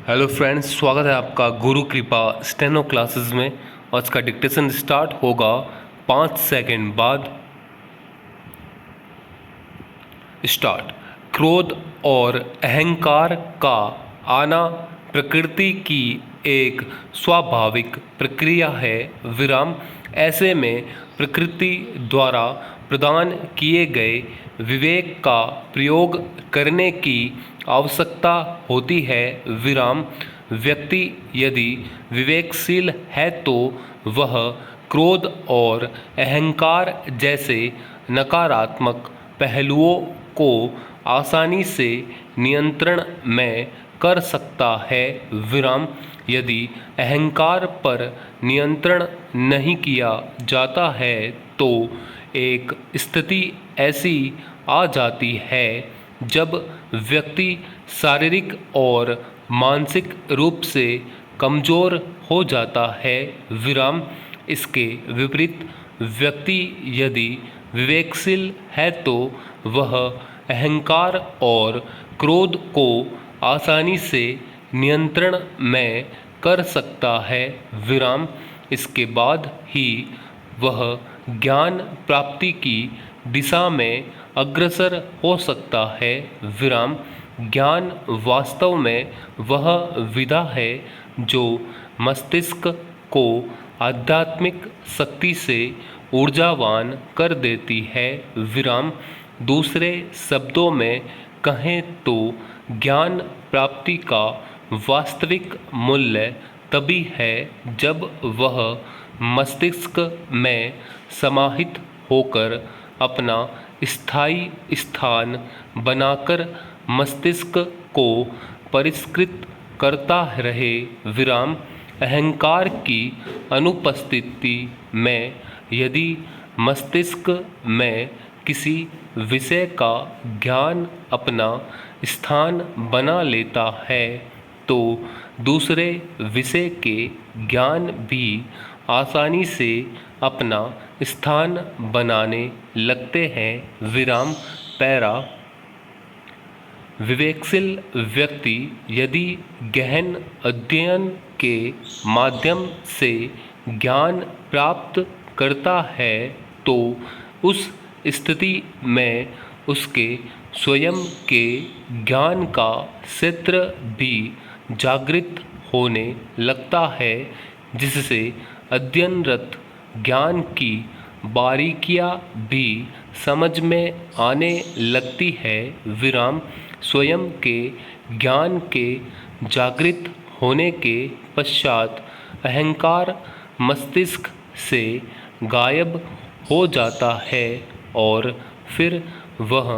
Hello friends, स्वागत है आपका गुरु कृपा स्टेनो क्लासेस में। और इसका डिक्टेशन स्टार्ट होगा 5 सेकंड बाद। स्टार्ट। क्रोध और अहंकार का आना प्रकृति की एक स्वाभाविक प्रक्रिया है। विराम। ऐसे में प्रकृति द्वारा प्रदान किए गए विवेक का प्रयोग करने की आवश्यकता होती है। विराम। व्यक्ति यदि विवेकशील है तो वह क्रोध और अहंकार जैसे नकारात्मक पहलुओं को आसानी से नियंत्रण में कर सकता है। विराम। यदि अहंकार पर नियंत्रण नहीं किया जाता है तो एक स्थिति ऐसी आ जाती है जब व्यक्ति शारीरिक और मानसिक रूप से कमज़ोर हो जाता है। विराम। इसके विपरीत व्यक्ति यदि विवेकशील है तो वह अहंकार और क्रोध को आसानी से नियंत्रण में कर सकता है। विराम। इसके बाद ही वह ज्ञान प्राप्ति की दिशा में अग्रसर हो सकता है। विराम। ज्ञान वास्तव में वह विधा है जो मस्तिष्क को आध्यात्मिक शक्ति से ऊर्जावान कर देती है। विराम। दूसरे शब्दों में कहें तो ज्ञान प्राप्ति का वास्तविक मूल्य तभी है जब वह मस्तिष्क में समाहित होकर अपना स्थायी स्थान बनाकर मस्तिष्क को परिष्कृत करता रहे। विराम। अहंकार की अनुपस्थिति में यदि मस्तिष्क में किसी विषय का ज्ञान अपना स्थान बना लेता है तो दूसरे विषय के ज्ञान भी आसानी से अपना स्थान बनाने लगते हैं। विराम। पैरा। विवेकशील व्यक्ति यदि गहन अध्ययन के माध्यम से ज्ञान प्राप्त करता है तो उस स्थिति में उसके स्वयं के ज्ञान का क्षेत्र भी जागृत होने लगता है जिससे अध्ययनरत ज्ञान की बारीकियां भी समझ में आने लगती है। विराम। स्वयं के ज्ञान के जागृत होने के पश्चात अहंकार मस्तिष्क से गायब हो जाता है और फिर वह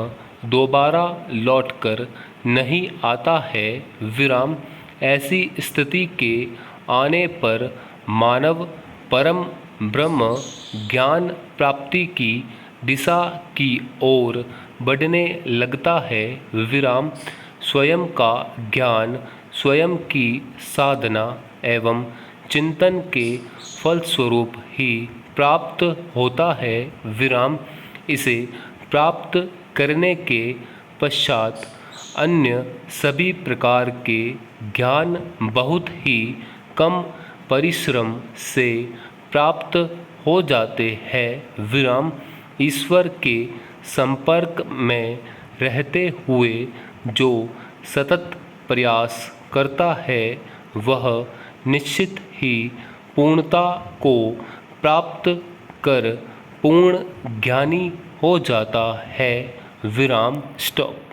दोबारा लौटकर नहीं आता है। विराम। ऐसी स्थिति के आने पर मानव परम ब्रह्म ज्ञान प्राप्ति की दिशा की ओर बढ़ने लगता है। विराम। स्वयं का ज्ञान स्वयं की साधना एवं चिंतन के फलस्वरूप ही प्राप्त होता है। विराम। इसे प्राप्त करने के पश्चात अन्य सभी प्रकार के ज्ञान बहुत ही कम परिश्रम से प्राप्त हो जाते हैं। विराम। ईश्वर के संपर्क में रहते हुए जो सतत प्रयास करता है वह निश्चित ही पूर्णता को प्राप्त कर पूर्ण ज्ञानी हो जाता है। विराम। स्टॉप।